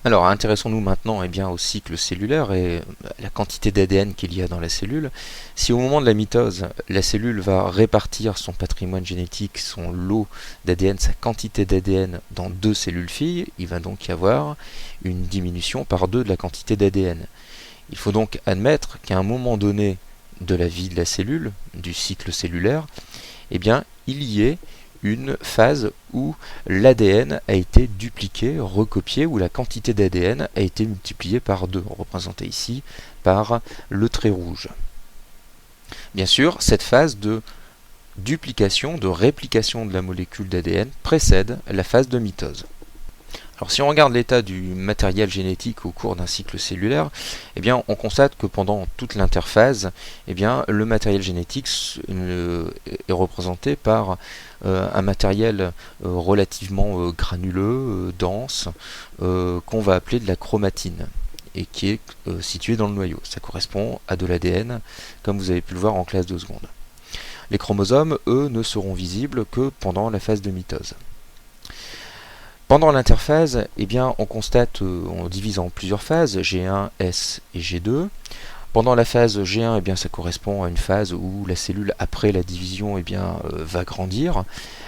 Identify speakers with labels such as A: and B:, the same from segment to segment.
A: Alors, intéressons-nous maintenant bien, au cycle cellulaire et à la quantité d'ADN qu'il y a dans la cellule. Si au moment de la mitose, la cellule va répartir son patrimoine génétique, son lot d'ADN, sa quantité d'ADN dans deux cellules filles, il va donc y avoir une diminution par deux de la quantité d'ADN. Il faut donc admettre qu'à un moment donné de la vie de la cellule, du cycle cellulaire, il y ait une phase où l'ADN a été dupliqué, recopié, où la quantité d'ADN a été multipliée par 2, représentée ici par le trait rouge. Bien sûr, cette phase de duplication, de réplication de la molécule d'ADN précède la phase de mitose. Alors si on regarde l'état du matériel génétique au cours d'un cycle cellulaire, on constate que pendant toute l'interphase, le matériel génétique est représenté par un matériel relativement granuleux, dense, qu'on va appeler de la chromatine, et qui est situé dans le noyau. Ça correspond à de l'ADN, comme vous avez pu le voir en classe de seconde. Les chromosomes, eux, ne seront visibles que pendant la phase de mitose. Pendant l'interphase, on constate, on divise en plusieurs phases, G1, S et G2. Pendant la phase G1, ça correspond à une phase où la cellule, après la division, va grandir.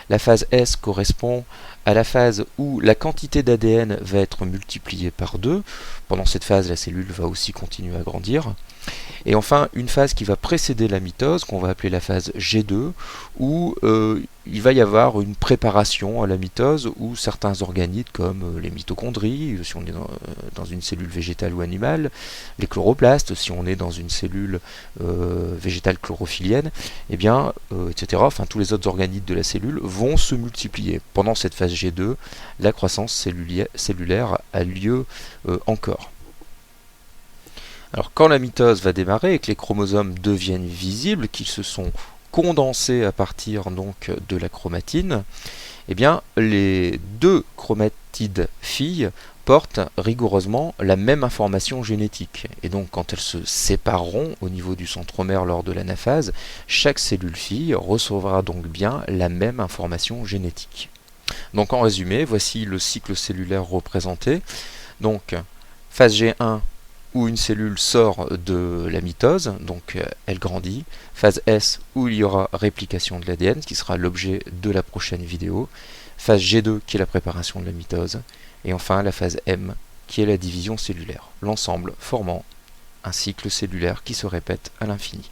A: La phase S correspond à la phase où la quantité d'ADN va être multipliée par 2. Pendant cette phase, la cellule va aussi continuer à grandir. Et enfin, une phase qui va précéder la mitose, qu'on va appeler la phase G2, où il va y avoir une préparation à la mitose, où certains organites, comme les mitochondries, si on est dans une cellule végétale ou animale, les chloroplastes, si on est dans une cellule végétale chlorophyllienne, etc., enfin tous les autres organites de la cellule vont se multiplier. Pendant cette phase G2, la croissance cellulaire a lieu encore. Alors quand la mitose va démarrer et que les chromosomes deviennent visibles, qu'ils se sont condensés à partir donc de la chromatine, les deux chromatides filles portent rigoureusement la même information génétique. Et donc quand elles se sépareront au niveau du centromère lors de l'anaphase, chaque cellule fille recevra donc bien la même information génétique. Donc en résumé, voici le cycle cellulaire représenté. Donc phase G1, où une cellule sort de la mitose, donc elle grandit. Phase S, où il y aura réplication de l'ADN, ce qui sera l'objet de la prochaine vidéo. Phase G2, qui est la préparation de la mitose. Et enfin la phase M, qui est la division cellulaire. L'ensemble formant un cycle cellulaire qui se répète à l'infini.